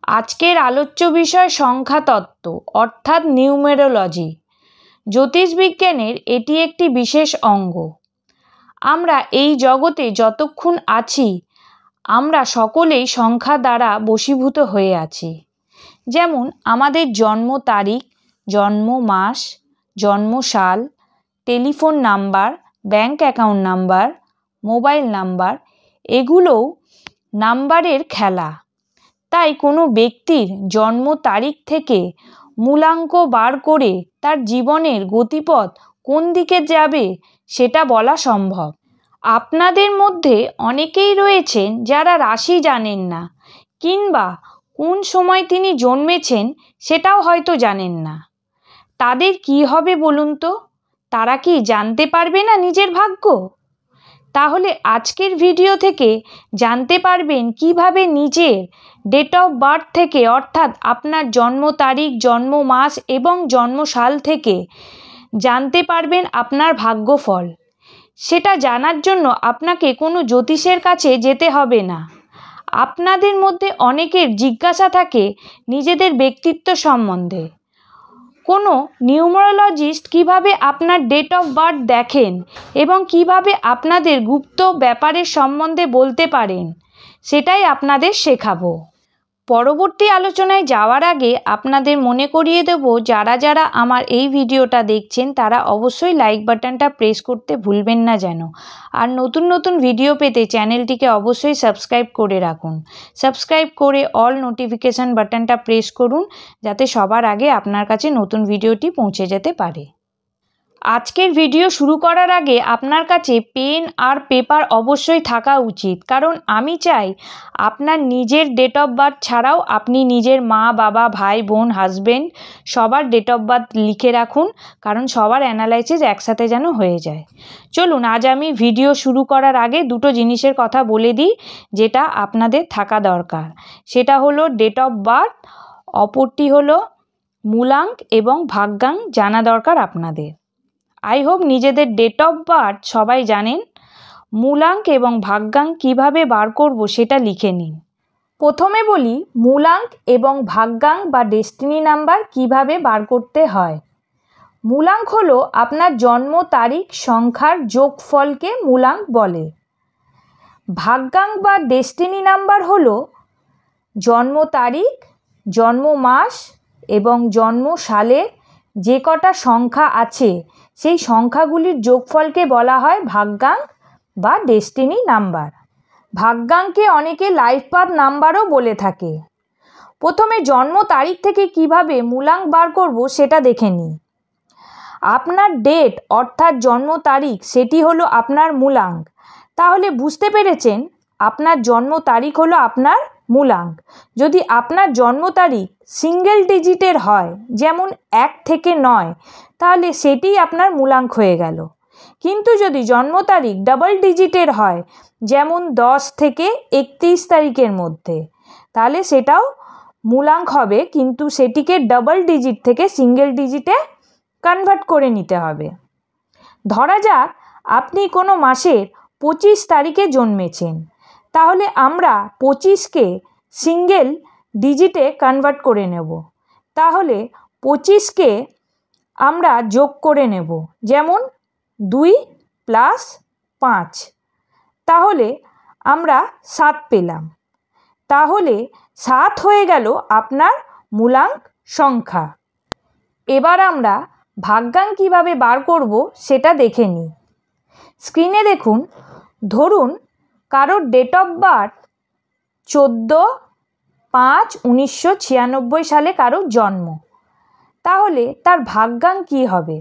আজকের আলোচ্য বিষয় সংখ্যাতত্ত্ব অর্থাৎ নিউমেরোলজি। জ্যোতিষবিজ্ঞানের এটি একটি বিশেষ অঙ্গ। আমরা এই জগতে যতক্ষণ আছি আমরা সকলেই সংখ্যা দ্বারা বশীভূত হয়ে আছি। যেমন আমাদের জন্ম তারিখ, জন্ম মাস, জন্ম সাল, telephone number, bank account number, mobile number এগুলোও নাম্বারের খেলা। তাই কোনো ব্যক্তির জন্ম তারিখ থেকে মূলাঙ্ক বার করে তার জীবনের গতিপথ কোন দিকে যাবে সেটা বলা সম্ভব। আপনাদের মধ্যে অনেকেই রয়েছেন যারা রাশি জানেন না, কিংবা কোন সময় তিনি জন্মেছেন সেটাও হয়তো জানেন না। তাদের কি হবে বলুন তো? তারা কি জানতে পারবে না নিজের ভাগ্য? তাহলে আজকের ভিডিও থেকে জানতে পারবেন কিভাবে নিজের ডেট অফ বার্থ থেকে অর্থাৎ আপনার জন্ম তারিখ, জন্ম মাস এবং জন্ম সাল থেকে জানতে পারবেন আপনার ভাগ্যফল। সেটা জানার জন্য আপনাকে কোনো জ্যোতিষের কাছে যেতে হবে না। আপনাদের মধ্যে অনেকের জিজ্ঞাসা থাকে নিজেদের ব্যক্তিত্ব সম্বন্ধে। কোনো নিউমেরোলজিস্ট কিভাবে আপনার ডেট অফ বার্থ দেখেন এবং কিভাবে আপনাদের গুপ্ত ব্যাপারের সম্বন্ধে বলতে পারেন সেটাই আপনাদের শেখাবো। পরবর্তী আলোচনায় যাওয়ার আগে আপনাদের মনে করিয়ে দেব, যারা যারা আমার এই ভিডিওটা দেখছেন তারা অবশ্যই লাইক বাটনটা প্রেস করতে ভুলবেন না যেন। আর নতুন নতুন ভিডিও পেতে চ্যানেলটিকে অবশ্যই সাবস্ক্রাইব করে রাখুন। সাবস্ক্রাইব করে অল নোটিফিকেশান বাটনটা প্রেস করুন যাতে সবার আগে আপনার কাছে নতুন ভিডিওটি পৌঁছে যেতে পারে। আজকের ভিডিও শুরু করার আগে আপনার কাছে পেন আর পেপার অবশ্যই থাকা উচিত, কারণ আমি চাই আপনার নিজের ডেট অফ বার্থ ছাড়াও আপনি নিজের মা, বাবা, ভাই, বোন, হাজব্যান্ড সবার ডেট অফ বার্থ লিখে রাখুন, কারণ সবার অ্যানালাইসিস একসাথে যেন হয়ে যায়। চলুন, আজ আমি ভিডিও শুরু করার আগে দুটো জিনিসের কথা বলে দিই যেটা আপনাদের থাকা দরকার। সেটা হলো ডেট অফ বার্থ, অপরটি হলো মূলাঙ্ক এবং ভাগ্যাঙ্ক জানা দরকার আপনাদের। আই হোপ নিজেদের ডেট অফ বার্থ সবাই জানেন। মূলাঙ্ক এবং ভাগ্যাঙ্ক কিভাবে বার করব সেটা লিখে নিন। প্রথমে বলি মূলাঙ্ক এবং ভাগ্যাঙ্ক বা ডেস্টিনি নাম্বার কিভাবে বার করতে হয়। মূলাঙ্ক হলো আপনার জন্ম তারিখ সংখ্যার যোগফলকে মূলাঙ্ক বলে। ভাগ্যাঙ্ক বা ডেস্টিনি নাম্বার হলো জন্ম তারিখ, জন্ম মাস এবং জন্ম সালের যে কটা সংখ্যা আছে সেই সংখ্যাগুলির যোগফলকে বলা হয় ভাগ্যাঙ্ক বা ডেস্টিনি নাম্বার। ভাগ্যাঙ্ককে অনেকে লাইফ পাথ নাম্বারও বলে থাকে। প্রথমে জন্ম তারিখ থেকে কিভাবে মূলাঙ্ক বার করব সেটা দেখে নিই। আপনার ডেট অর্থাৎ জন্ম তারিখ সেটি হলো আপনার মূলাঙ্ক। তাহলে বুঝতে পেরেছেন আপনার জন্ম তারিখ হলো আপনার মূলাঙ্ক। যদি আপনার জন্ম তারিখ সিঙ্গেল ডিজিটের হয়, যেমন 1 থেকে 9, তাহলে সেটিই আপনার মূলাঙ্ক হয়ে গেল। কিন্তু যদি জন্ম তারিখ ডাবল ডিজিটের হয়, যেমন 10 থেকে 31 তারিখের মধ্যে, তাহলে সেটাও মূলাঙ্ক হবে, কিন্তু সেটিকে ডাবল ডিজিট থেকে সিঙ্গেল ডিজিটে কনভার্ট করে নিতে হবে। ধরা যাক আপনি কোনো মাসের 25 তারিখে জন্মেছেন, তাহলে আমরা 25কে সিঙ্গেল ডিজিটে কনভার্ট করে নেব। তাহলে 25কে আমরা যোগ করে নেব, যেমন 2 + 5, তাহলে আমরা 7 পেলাম। তাহলে 7 হয়ে গেল আপনার মূলাঙ্ক সংখ্যা। এবার আমরা ভাগ্যাঙ্ক কীভাবে বার করব সেটা দেখে নিই। স্ক্রিনে দেখুন, ধরুন কারোর ডেট অফ বার্থ 14/5/1996 সালে কারোর জন্ম, তাহলে তার ভাগ্যাঙ্ক কী হবে?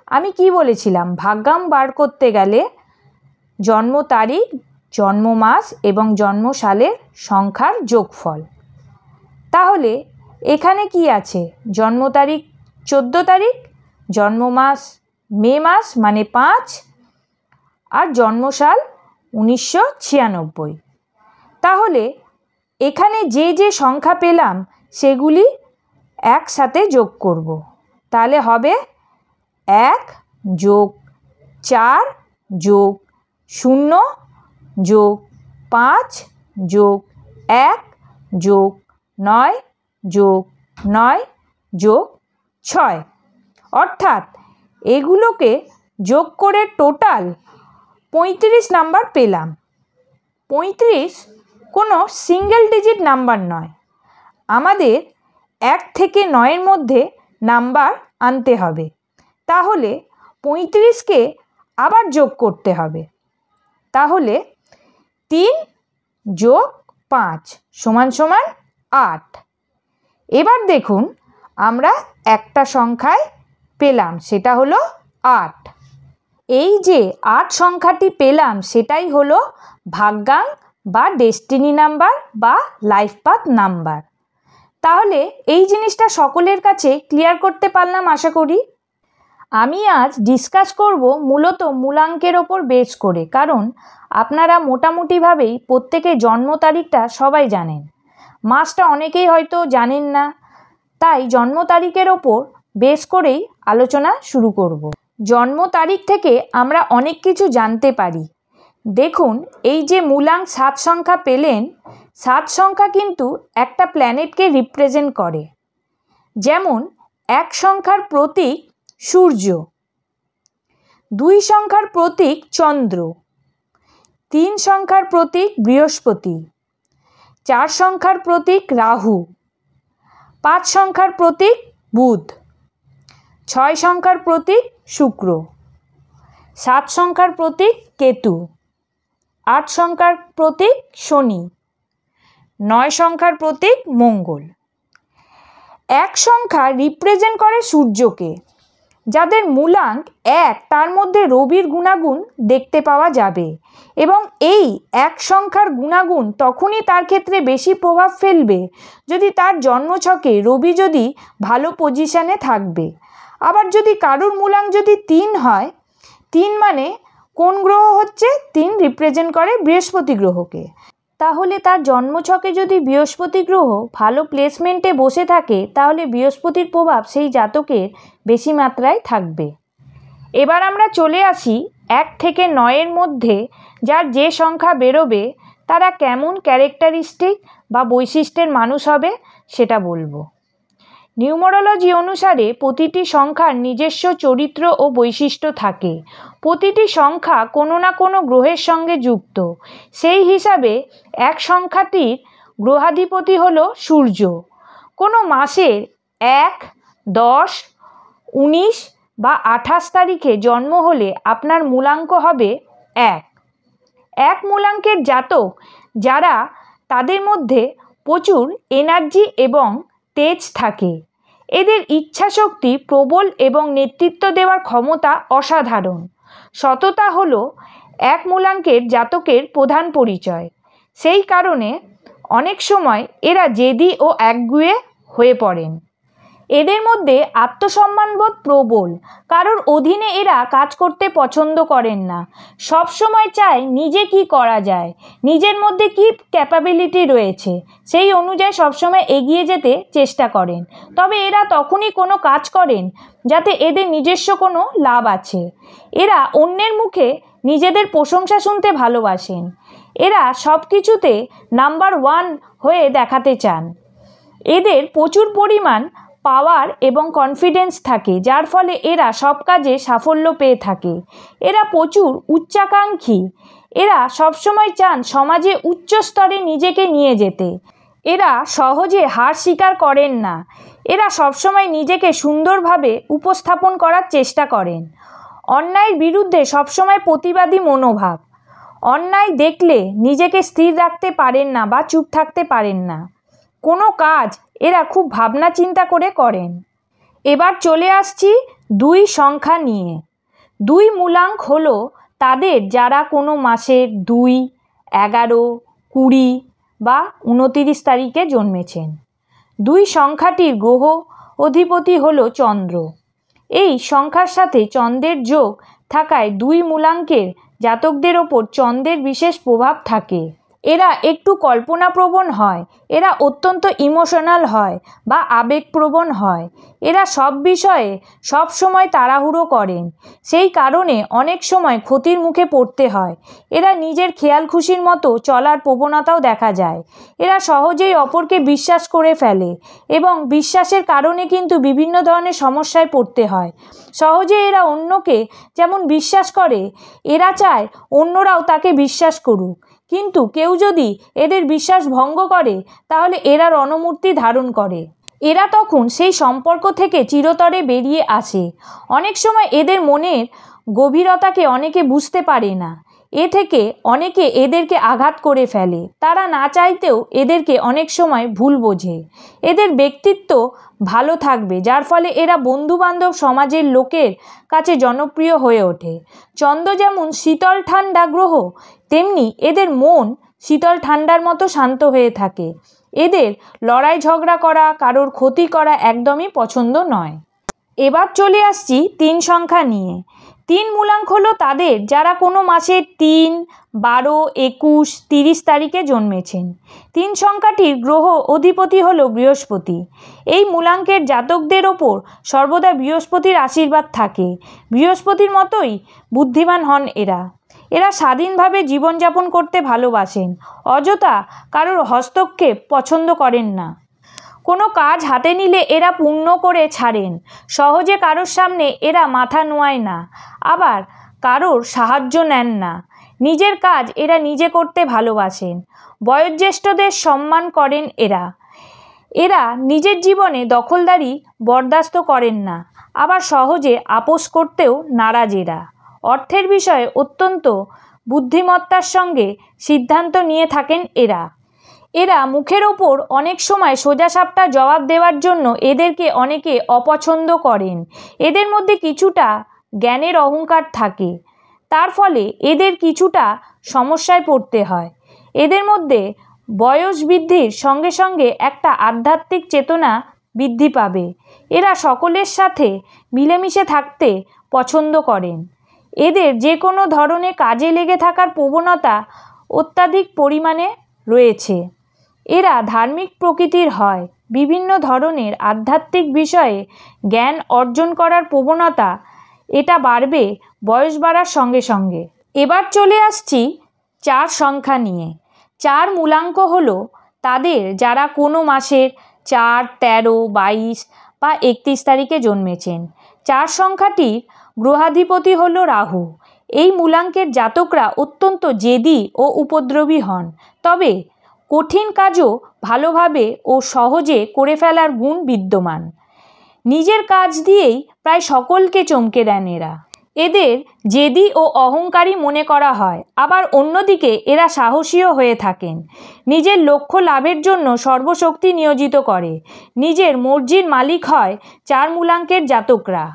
আমি কি বলেছিলাম? ভাগ্যাঙ্ক বার করতে গেলে জন্ম তারিখ, জন্ম মাস এবং জন্ম সালের সংখ্যার যোগফল। তাহলে এখানে কি আছে? জন্ম তারিখ 14 তারিখ, জন্ম মাস মে মাস মানে 5, আর জন্ম সাল 1996। তাহলে এখানে যে যে সংখ্যা পেলাম সেগুলি একসাথে যোগ করব। তাহলে হবে 1 + 4 + 0 + 5 + 1 + 9 যোগ 9 যোগ 6, অর্থাৎ এগুলোকে যোগ করে টোটাল 35 নাম্বার পেলাম। 35 কোনো সিঙ্গেল ডিজিট নাম্বার নয়, আমাদের 1 থেকে 9-এর মধ্যে নাম্বার আনতে হবে। তাহলে 35কে আবার যোগ করতে হবে। তাহলে 3 যোগ 5 সমান সমান 8। এবার দেখুন আমরা একটা সংখ্যায় পেলাম, সেটা হলো 8। এই যে 8 সংখ্যাটি পেলাম সেটাই হলো ভাগ্যাঙ্ক বা ডেস্টিনি নাম্বার বা লাইফ পাথ নাম্বার। তাহলে এই জিনিসটা সকলের কাছে ক্লিয়ার করতে পারলাম আশা করি। আমি আজ ডিসকাস করব মূলত মূলাঙ্কের ওপর বেস করে, কারণ আপনারা মোটামুটিভাবেই প্রত্যেকে জন্ম তারিখটা সবাই জানেন, মাসটা অনেকেই হয়তো জানেন না, তাই জন্ম তারিখের ওপর বেস করেই আলোচনা শুরু করব। জন্ম তারিখ থেকে আমরা অনেক কিছু জানতে পারি। দেখুন এই যে মূলাঙ্ক 7 সংখ্যা পেলেন, 7 সংখ্যা কিন্তু একটা প্ল্যানেটকে রিপ্রেজেন্ট করে। যেমন 1 সংখ্যার প্রতীক সূর্য, 2 সংখ্যার প্রতীক চন্দ্র, 3 সংখ্যার প্রতীক বৃহস্পতি, 4 সংখ্যার প্রতীক রাহু, 5 সংখ্যার প্রতীক বুধ, 6 সংখ্যার প্রতীক শুক্র, 7 সংখ্যার প্রতীক কেতু, 8 সংখ্যার প্রতীক শনি, 9 সংখ্যার প্রতীক মঙ্গল। 1 সংখ্যা রিপ্রেজেন্ট করে সূর্যকে, যাদের মূলাঙ্ক 1 তার মধ্যে রবির গুণাগুণ দেখতে পাওয়া যাবে, এবং এই 1 সংখ্যার গুণাগুণ তখনই তার ক্ষেত্রে বেশি প্রভাব ফেলবে যদি তার জন্মছকে রবি যদি ভালো পজিশানে থাকবে। আবার যদি কারুর মূলাঙ্ক যদি 3 হয়, 3 মানে কোন গ্রহ হচ্ছে? 3 রিপ্রেজেন্ট করে বৃহস্পতি গ্রহকে। তাহলে তার জন্মছকে যদি বৃহস্পতি গ্রহ ভালো প্লেসমেন্টে বসে থাকে, তাহলে বৃহস্পতির প্রভাব সেই জাতকের বেশি মাত্রায় থাকবে। এবার আমরা চলে আসি 1 থেকে 9-এর মধ্যে যার যে সংখ্যা বেরোবে তারা কেমন ক্যারেক্টারিস্টিক বা বৈশিষ্ট্যের মানুষ হবে সেটা বলবো। নিউমারোলজি অনুসারে প্রতিটি সংখ্যার নিজস্ব চরিত্র ও বৈশিষ্ট্য থাকে। প্রতিটি সংখ্যা কোনো না কোনো গ্রহের সঙ্গে যুক্ত। সেই হিসাবে 1 সংখ্যাটির গ্রহাধিপতি হলো সূর্য। কোনো মাসের 1, 10, 19 বা 28 তারিখে জন্ম হলে আপনার মূলাঙ্ক হবে 1। 1 মূলাঙ্কের জাতক যারা, তাদের মধ্যে প্রচুর এনার্জি এবং তেজ থাকে। এদের ইচ্ছাশক্তি প্রবল এবং নেতৃত্ব দেওয়ার ক্ষমতা অসাধারণ। সততা হলো 1 মূলাঙ্কের জাতকের প্রধান পরিচয়। সেই কারণে অনেক সময় এরা জেদি ও একগুঁয়ে হয়ে পড়েন। এদের মধ্যে আত্মসম্মানবোধ প্রবল, কারোর অধীনে এরা কাজ করতে পছন্দ করেন না। সব সময় চায় নিজে কি করা যায়, নিজের মধ্যে কি ক্যাপাবিলিটি রয়েছে, সেই অনুযায়ী সবসময় এগিয়ে যেতে চেষ্টা করেন। তবে এরা তখনই কোনো কাজ করেন যাতে এদের নিজস্ব কোনো লাভ আছে। এরা অন্যের মুখে নিজেদের প্রশংসা শুনতে ভালোবাসেন। এরা সব কিছুতে নাম্বার 1 হয়ে দেখাতে চান। এদের প্রচুর পরিমাণ পাওয়ার এবং কনফিডেন্স থাকে, যার ফলে এরা সব কাজে সাফল্য পেয়ে থাকে। এরা প্রচুর উচ্চাকাঙ্ক্ষী। এরা সবসময় চান সমাজে উচ্চ স্তরে নিজেকে নিয়ে যেতে। এরা সহজে হার স্বীকার করেন না। এরা সবসময় নিজেকে সুন্দরভাবে উপস্থাপন করার চেষ্টা করেন। অন্যায়ের বিরুদ্ধে সবসময় প্রতিবাদী মনোভাব। অন্যায় দেখলে নিজেকে স্থির রাখতে পারেন না বা চুপ থাকতে পারেন না। কোনো কাজ এরা খুব ভাবনা চিন্তা করে করেন। এবার চলে আসছি 2 সংখ্যা নিয়ে। 2 মূলাঙ্ক হলো তাদের যারা কোনো মাসের 2, 11, 20 বা 29 তারিখে জন্মেছেন। 2 সংখ্যাটির গ্রহ অধিপতি হলো চন্দ্র। এই সংখ্যার সাথে চন্দ্রের যোগ থাকায় 2 মূলাঙ্কের জাতকদের ওপর চন্দ্রের বিশেষ প্রভাব থাকে। এরা একটু কল্পনাপ্রবণ হয়, এরা অত্যন্ত ইমোশনাল হয় বা আবেগপ্রবণ হয়, এরা সব বিষয়ে সব সময় তাড়াহুড়ো করেন, সেই কারণে অনেক সময় ক্ষতির মুখে পড়তে হয়। এরা নিজের খেয়াল খুশির মতো চলার প্রবণতাও দেখা যায়। এরা সহজেই অপরকে বিশ্বাস করে ফেলে এবং বিশ্বাসের কারণে কিন্তু বিভিন্ন ধরনের সমস্যায় পড়তে হয়। সহজে এরা অন্যকে যেমন বিশ্বাস করে, এরা চায় অন্যরাও তাকে বিশ্বাস করুক, কিন্তু কেউ যদি এদের বিশ্বাস ভঙ্গ করে তাহলে এরা রণমূর্তি ধারণ করে। এরা তখন সেই সম্পর্ক থেকে চিরতরে বেরিয়ে আসে। অনেক সময় এদের মনের গভীরতাকে অনেকে বুঝতে পারে না, এ থেকে অনেকে এদেরকে আঘাত করে ফেলে। তারা না চাইতেও এদেরকে অনেক সময় ভুল বোঝে। এদের ব্যক্তিত্ব ভালো থাকবে, যার ফলে এরা বন্ধুবান্ধব সমাজের লোকের কাছে জনপ্রিয় হয়ে ওঠে। চন্দ্র যেমন শীতল ঠান্ডা গ্রহ, তেমনি এদের মন শীতল ঠান্ডার মতো শান্ত হয়ে থাকে। এদের লড়াই ঝগড়া করা, কারোর ক্ষতি করা একদমই পছন্দ নয়। এবার চলে আসছি 3 সংখ্যা নিয়ে। 3 মূলাঙ্ক হলো তাদের যারা কোনো মাসের 3, 12, 21, 30 তারিখে জন্মেছেন। 3 সংখ্যাটির গ্রহ অধিপতি হলো বৃহস্পতি। এই মূলাঙ্কের জাতকদের ওপর সর্বদা বৃহস্পতির আশীর্বাদ থাকে। বৃহস্পতির মতোই বুদ্ধিমান হন এরা। এরা স্বাধীনভাবে জীবনযাপন করতে ভালোবাসেন, অযথা কারোর হস্তক্ষেপ পছন্দ করেন না। কোনো কাজ হাতে নিলে এরা পূর্ণ করে ছাড়েন। সহজে কারোর সামনে এরা মাথা নোয়ায় না, আবার কারোর সাহায্য নেন না। নিজের কাজ এরা নিজে করতে ভালোবাসেন। বয়োজ্যেষ্ঠদের সম্মান করেন এরা। এরা নিজের জীবনে দখলদারি বরদাস্ত করেন না, আবার সহজে আপোস করতেও নারাজ এরা। অর্থের বিষয়ে অত্যন্ত বুদ্ধিমত্তার সঙ্গে সিদ্ধান্ত নিয়ে থাকেন এরা। এরা মুখের ওপর অনেক সময় সোজাসাপটা জবাব দেওয়ার জন্য এদেরকে অনেকে অপছন্দ করেন। এদের মধ্যে কিছুটা জ্ঞানের অহংকার থাকে, তার ফলে এদের কিছুটা সমস্যায় পড়তে হয়। এদের মধ্যে বয়স বৃদ্ধির সঙ্গে সঙ্গে একটা আধ্যাত্মিক চেতনা বৃদ্ধি পাবে। এরা সকলের সাথে মিলেমিশে থাকতে পছন্দ করেন। এদের যে কোনো ধরনের কাজে লেগে থাকার প্রবণতা অত্যাধিক পরিমাণে রয়েছে। এরা ধার্মিক প্রকৃতির হয়। বিভিন্ন ধরনের আধ্যাত্মিক বিষয়ে জ্ঞান অর্জন করার প্রবণতা এটা বাড়বে বয়স বাড়ার সঙ্গে সঙ্গে। এবার চলে আসছি 4 সংখ্যা নিয়ে। 4 মূলাঙ্ক হলো তাদের যারা কোনো মাসের 4, 13, 22 বা 31 তারিখে জন্মেছেন। 4 সংখ্যাটির গ্রহাধিপতি হলো রাহু। এই মূলাঙ্কের জাতকরা অত্যন্ত জেদি ও উপদ্রবী হন, তবে কঠিন কাজও ভালোভাবে ও সহজে করে ফেলার গুণ বিদ্যমান। নিজের কাজ দিয়েই প্রায় সকলকে চমকে দেন এরা। এদের জেদি ও অহংকারী মনে করা হয়, আবার অন্যদিকে এরা সাহসীও হয়ে থাকেন। নিজের লক্ষ্য লাভের জন্য সর্বশক্তি নিয়োজিত করে। নিজের মর্জির মালিক হয় 4 মূলাঙ্কের জাতকরা।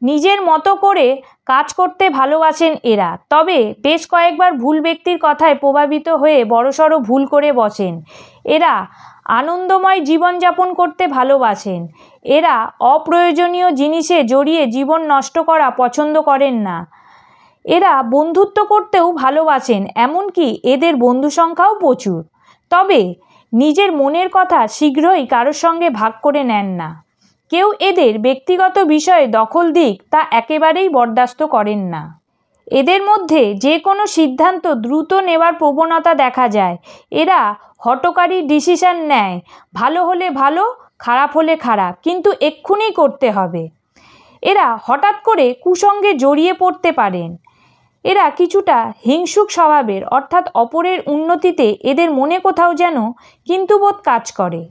নিজের মতো করে কাজ করতে ভালোবাসেন এরা, তবে বেশ কয়েকবার ভুল ব্যক্তির কথায় প্রভাবিত হয়ে বড়সড় ভুল করে বসেন। এরা আনন্দময় জীবনযাপন করতে ভালোবাসেন। এরা অপ্রয়োজনীয় জিনিসে জড়িয়ে জীবন নষ্ট করা পছন্দ করেন না। এরা বন্ধুত্ব করতেও ভালোবাসেন, এমনকি এদের বন্ধু সংখ্যাও প্রচুর, তবে নিজের মনের কথা শীঘ্রই কারোর সঙ্গে ভাগ করে নেন না। কেউ এদের ব্যক্তিগত বিষয়ে দখল দিক তা একেবারেই বরদাস্ত করেন না। এদের মধ্যে যে কোনো সিদ্ধান্ত দ্রুত নেওয়ার প্রবণতা দেখা যায়। এরা হঠকারী ডিসিশন নেয়, ভালো হলে ভালো, খারাপ হলে খারাপ, কিন্তু এক্ষুনি করতে হবে। এরা হঠাৎ করে কুসঙ্গে জড়িয়ে পড়তে পারেন। এরা কিছুটা হিংসুক স্বভাবের, অর্থাৎ অপরের উন্নতিতে এদের মনে কোথাও যেন কিন্তুবোধ কাজ করে,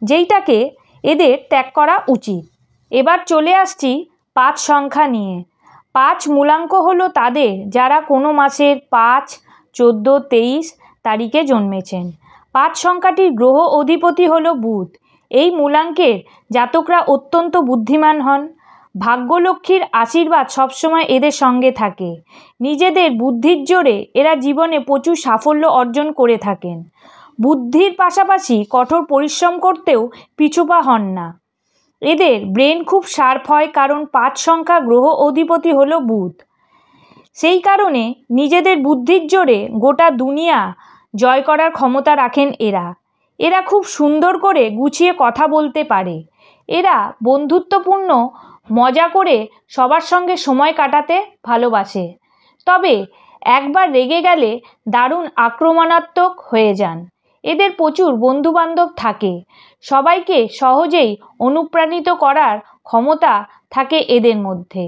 যেইটাকে এদের ত্যাগ করা উচিত। এবার চলে আসছি 5 সংখ্যা নিয়ে। 5 মূলাঙ্ক হলো তাদের যারা কোনো মাসের 5, 14, 23 তারিখে জন্মেছেন। 5 সংখ্যাটির গ্রহ অধিপতি হলো বুধ। এই মূলাঙ্কের জাতকরা অত্যন্ত বুদ্ধিমান হন। ভাগ্যলক্ষ্মীর আশীর্বাদ সবসময় এদের সঙ্গে থাকে। নিজেদের বুদ্ধির জোরে এরা জীবনে প্রচুর সাফল্য অর্জন করে থাকেন। বুদ্ধির পাশাপাশি কঠোর পরিশ্রম করতেও পিছুপা হন না। এদের ব্রেন খুব শার্প হয়, কারণ 5 সংখ্যা গ্রহ অধিপতি হলো বুধ। সেই কারণে নিজেদের বুদ্ধির জোরে গোটা দুনিয়া জয় করার ক্ষমতা রাখেন এরা। এরা খুব সুন্দর করে গুছিয়ে কথা বলতে পারে। এরা বন্ধুত্বপূর্ণ মজা করে সবার সঙ্গে সময় কাটাতে ভালোবাসে। তবে একবার রেগে গেলে দারুণ আক্রমণাত্মক হয়ে যান। এদের প্রচুর বন্ধুবান্ধব থাকে। সবাইকে সহজেই অনুপ্রাণিত করার ক্ষমতা থাকে এদের মধ্যে।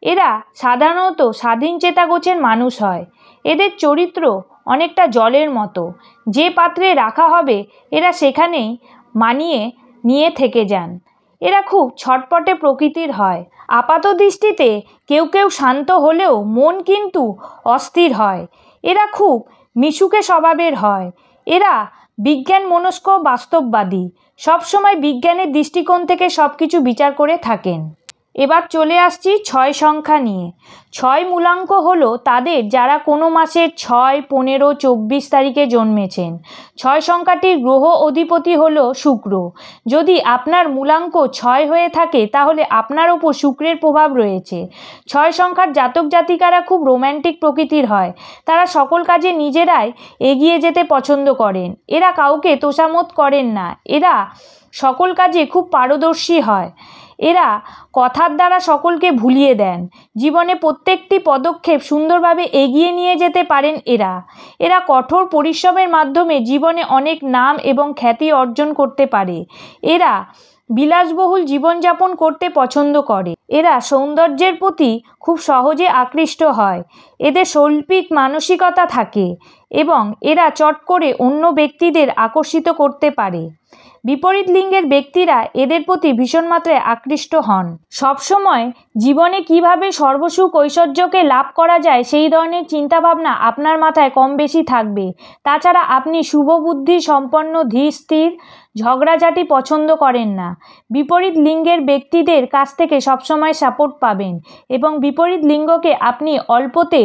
এরা সাধারণত স্বাধীনচেতা গোছের মানুষ হয়। এদের চরিত্র অনেকটা জলের মতো। যে পাত্রে রাখা হবে এরা সেখানেই মানিয়ে নিয়ে থেকে যান। এরা খুব ছটপটে প্রকৃতির হয়। আপাত দৃষ্টিতে কেউ কেউ শান্ত হলেও মন কিন্তু অস্থির হয়। এরা খুব মিশুকে স্বভাবের হয়। এরা বিজ্ঞান মনস্ক বাস্তববাদী। সবসময় বিজ্ঞানের দৃষ্টিকোণ থেকে সব কিছু বিচার করে থাকেন। এবার চলে আসছি 6 সংখ্যা নিয়ে। 6 মূলাঙ্ক হলো তাদের যারা কোনো মাসের 6, 15, 24 তারিখে জন্মেছেন। 6 সংখ্যাটির গ্রহ অধিপতি হলো শুক্র। যদি আপনার মূলাঙ্ক 6 হয়ে থাকে তাহলে আপনার ওপর শুক্রের প্রভাব রয়েছে। 6 সংখ্যার জাতক জাতিকারা খুব রোম্যান্টিক প্রকৃতির হয়। তারা সকল কাজে নিজেরাই এগিয়ে যেতে পছন্দ করেন। এরা কাউকে তোষামোদ করেন না। এরা সকল কাজে খুব পারদর্শী হয়। এরা কথার দ্বারা সকলকে ভুলিয়ে দেন। জীবনে প্রত্যেকটি পদক্ষেপ সুন্দরভাবে এগিয়ে নিয়ে যেতে পারেন এরা। এরা কঠোর পরিশ্রমের মাধ্যমে জীবনে অনেক নাম এবং খ্যাতি অর্জন করতে পারে। এরা বিলাসবহুল জীবনযাপন করতে পছন্দ করে। এরা সৌন্দর্যের প্রতি খুব সহজে আকৃষ্ট হয়। এদের শৈল্পিক মানসিকতা থাকে এবং এরা চট করে অন্য ব্যক্তিদের আকর্ষিত করতে পারে। বিপরীত লিঙ্গের ব্যক্তিরা এদের প্রতি ভীষণ মাত্রায় আকৃষ্ট হন। সবসময় জীবনে কিভাবে সর্বসুখ ঐশ্বর্যকে লাভ করা যায় সেই ধরনের চিন্তাভাবনা আপনার মাথায় কম বেশি থাকবে। তাছাড়া আপনি শুভবুদ্ধি সম্পন্ন ধীর স্থির ঝগড়াঝাটি পছন্দ করেন না। বিপরীত লিঙ্গের ব্যক্তিদের কাছ থেকে সবসময় সাপোর্ট পাবেন এবং বিপরীত লিঙ্গকে আপনি অল্পতে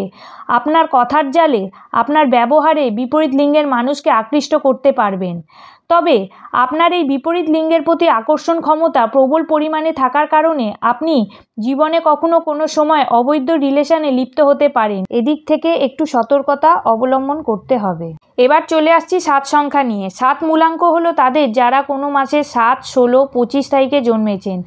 আপনার কথার জালে আপনার ব্যবহারে বিপরীত লিঙ্গের মানুষকে আকৃষ্ট করতে পারবেন। তবে আপনার এই বিপরীত লিঙ্গের প্রতি আকর্ষণ ক্ষমতা প্রবল পরিমাণে থাকার কারণে আপনি জীবনে কখনো কোনো সময় অবৈধ রিলেশনে লিপ্ত হতে পারেন। এদিক থেকে একটু সতর্কতা অবলম্বন করতে হবে। এবার চলে আসছি 7 সংখ্যা নিয়ে। 7 মূলাঙ্ক হলো তাদের যারা কোনো মাসে 7, 16, 25 তারিখে জন্মেছেন।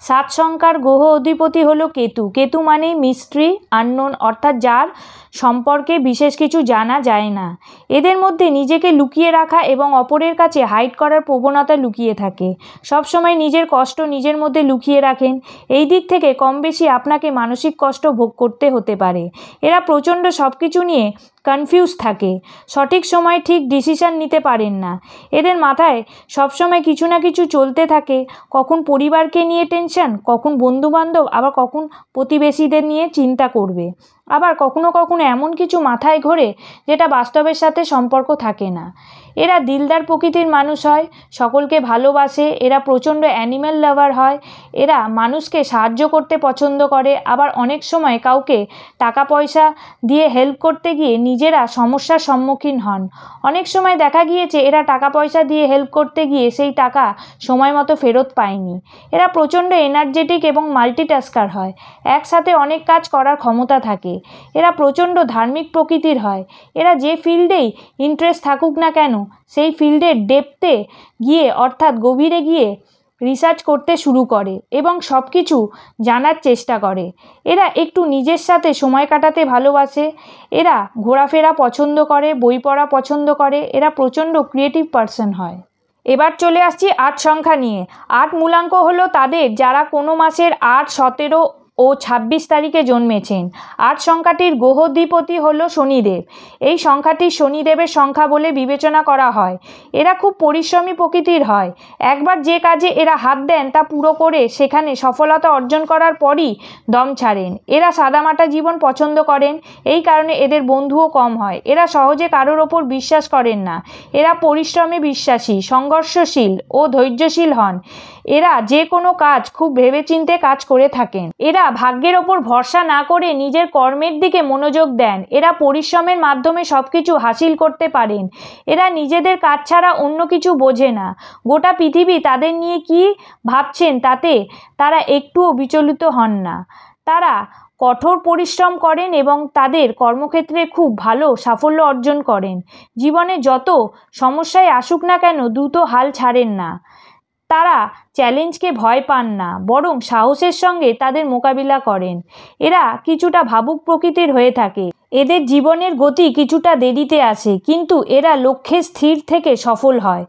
7 সংখ্যার গ্রহ অধিপতি হলো কেতু। কেতু মানেই মিস্ট্রি, আননোন, অর্থাৎ যার সম্পর্কে বিশেষ কিছু জানা যায় না। এদের মধ্যে নিজেকে লুকিয়ে রাখা এবং অপরের কাছে হাইড করার প্রবণতা লুকিয়ে থাকে। সবসময় নিজের কষ্ট নিজের মধ্যে লুকিয়ে রাখেন। এই দিক থেকে কম বেশি আপনাকে মানসিক কষ্ট ভোগ করতে হতে পারে। এরা প্রচণ্ড সব কিছু নিয়ে কনফিউজ থাকে। সঠিক সময়ে ঠিক ডিসিশন নিতে পারেন না। এদের মাথায় সবসময় কিছু না কিছু চলতে থাকে। কখন পরিবারকে নিয়ে টেনশন, কখন বন্ধুবান্ধব, আবার কখন প্রতিবেশীদের নিয়ে চিন্তা করবে। আবার কখনো কখনো এমন কিছু মাথায় ঘোরে যেটা বাস্তবের সাথে সম্পর্ক থাকে না। এরা দিলদার প্রকৃতির মানুষ হয়, সকলকে ভালোবাসে। এরা প্রচণ্ড অ্যানিম্যাল লাভার হয়। এরা মানুষকে সাহায্য করতে পছন্দ করে। আবার অনেক সময় কাউকে টাকা পয়সা দিয়ে হেল্প করতে গিয়ে নিজেরা সমস্যার সম্মুখীন হন। অনেক সময় দেখা গিয়েছে এরা টাকা পয়সা দিয়ে হেল্প করতে গিয়ে সেই টাকা সময় মতো ফেরত পায়নি। এরা প্রচণ্ড এনার্জেটিক এবং মাল্টিটাস্কার হয়। একসাথে অনেক কাজ করার ক্ষমতা থাকে। এরা প্রচণ্ড ধার্মিক প্রকৃতির হয়। এরা যে ফিল্ডেই ইন্টারেস্ট থাকুক না কেন সেই ফিল্ডের ডেপথে গিয়ে অর্থাৎ গভীরে গিয়ে রিসার্চ করতে শুরু করে এবং সব কিছু জানার চেষ্টা করে। এরা একটু নিজের সাথে সময় কাটাতে ভালোবাসে। এরা ঘোরাফেরা পছন্দ করে, বই পড়া পছন্দ করে। এরা প্রচণ্ড ক্রিয়েটিভ পারসন হয়। এবার চলে আসছি 8 সংখ্যা নিয়ে। 8 মূলাঙ্ক হলো তাদের যারা কোনো মাসের 8, 17 ও 26 তারিখে জন্মেছেন। 8 সংখ্যাটির গ্রহাধিপতি হলো শনিদেব। এই সংখ্যাটি শনিদেবের সংখ্যা বলে বিবেচনা করা হয়। এরা খুব পরিশ্রমী প্রকৃতির হয়। একবার যে কাজে এরা হাত দেন তা পুরো করে সেখানে সফলতা অর্জন করার পরই দম ছাড়েন। এরা সাদামাটা জীবন পছন্দ করেন। এই কারণে এদের বন্ধুও কম হয়। এরা সহজে কারোর ওপর বিশ্বাস করেন না। এরা পরিশ্রমে বিশ্বাসী, সংঘর্ষশীল ও ধৈর্যশীল হন। এরা যে কোনো কাজ খুব ভেবেচিন্তে কাজ করে থাকেন। এরা ভাগ্যের ওপর ভরসা না করে নিজের কর্মের দিকে মনোযোগ দেন। এরা পরিশ্রমের মাধ্যমে সব কিছু হাসিল করতে পারেন। এরা নিজেদের কাজ ছাড়া অন্য কিছু বোঝে না। গোটা পৃথিবী তাদের নিয়ে কি ভাবছেন তাতে তারা একটুও বিচলিত হন না। তারা কঠোর পরিশ্রম করেন এবং তাদের কর্মক্ষেত্রে খুব ভালো সাফল্য অর্জন করেন। জীবনে যত সমস্যায় আসুক না কেন দ্রুত হাল ছাড়েন না। তারা চ্যালেঞ্জকে ভয় পান না, বরং সাহসের সঙ্গে তাদের মোকাবিলা করেন। এরা কিছুটা ভাবুক প্রকৃতির হয়ে থাকে। এদের জীবনের গতি কিছুটা দেরিতে আসে, কিন্তু এরা লক্ষ্যে স্থির থেকে সফল হয়।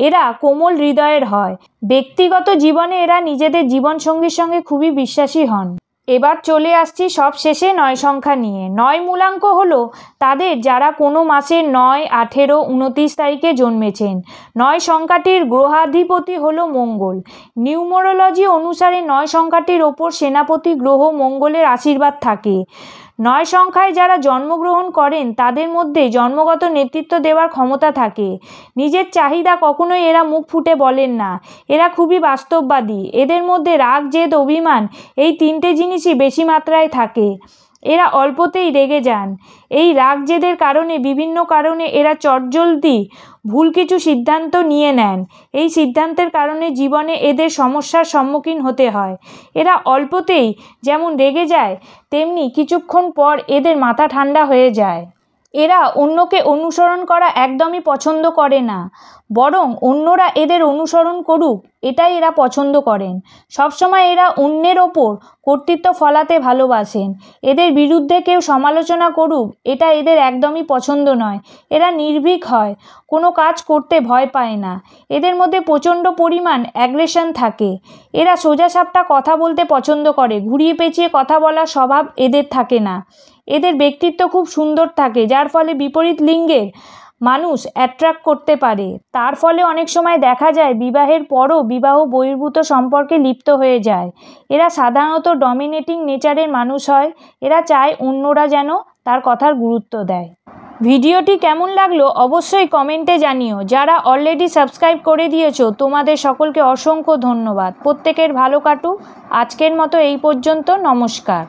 এরা কোমল হৃদয়ের হয়। ব্যক্তিগত জীবনে এরা নিজেদের জীবনসঙ্গীর সঙ্গে খুবই বিশ্বাসী হন। এবার চলে আসছি সব শেষে 9 সংখ্যা নিয়ে। 9 মূলাঙ্ক হলো তাদের যারা কোনো মাসের 9, 18, 29 তারিখে জন্মেছেন। 9 সংখ্যাটির গ্রহাধিপতি হলো মঙ্গল। নিউমেরোলজি অনুসারে 9 সংখ্যাটির ওপর সেনাপতি গ্রহ মঙ্গলের আশীর্বাদ থাকে। 9 সংখ্যায় যারা জন্মগ্রহণ করেন তাদের মধ্যে জন্মগত নেতৃত্ব দেওয়ার ক্ষমতা থাকে। নিজের চাহিদা কখনোই এরা মুখ ফুটে বলেন না। এরা খুবই বাস্তববাদী। এদের মধ্যে রাগ, জেদ, অভিমান এই 3টে জিনিসই বেশি মাত্রায় থাকে। এরা অল্পতেই রেগে যান। এই রাগ জেদের কারণে বিভিন্ন কারণে এরা চটজলদি ভুল কিছু সিদ্ধান্ত নিয়ে নেন। এই সিদ্ধান্তের কারণে জীবনে এদের সমস্যার সম্মুখীন হতে হয়। এরা অল্পতেই যেমন রেগে যায়, তেমনি কিছুক্ষণ পর এদের মাথা ঠান্ডা হয়ে যায়। এরা অন্যকে অনুসরণ করা একদমই পছন্দ করে না, বরং অন্যরা এদের অনুসরণ করুক এটাই এরা পছন্দ করেন। সবসময় এরা অন্যের ওপর কর্তৃত্ব ফলাতে ভালোবাসেন। এদের বিরুদ্ধে কেউ সমালোচনা করুক এটা এদের একদমই পছন্দ নয়। এরা নির্ভীক হয়, কোনো কাজ করতে ভয় পায় না। এদের মধ্যে প্রচণ্ড পরিমাণ অ্যাগ্রেশন থাকে। এরা সোজাসাপটা কথা বলতে পছন্দ করে, ঘুরিয়ে পেঁচিয়ে কথা বলার স্বভাব এদের থাকে না। এদের ব্যক্তিত্ব খুব সুন্দর থাকে, যার ফলে বিপরীত লিঙ্গের মানুষ অ্যাট্রাক্ট করতে পারে। তার ফলে অনেক সময় দেখা যায় বিবাহের পরও বিবাহ বহির্ভূত সম্পর্কে লিপ্ত হয়ে যায়। এরা সাধারণত ডমিনেটিং নেচারের মানুষ হয়। এরা চায় অন্যরা যেন তার কথার গুরুত্ব দেয়। ভিডিওটি কেমন লাগলো অবশ্যই কমেন্টে জানিও। যারা অলরেডি সাবস্ক্রাইব করে দিয়েছো তোমাদের সকলকে অসংখ্য ধন্যবাদ। প্রত্যেকের ভালো কাটুক। আজকের মতো এই পর্যন্ত। নমস্কার।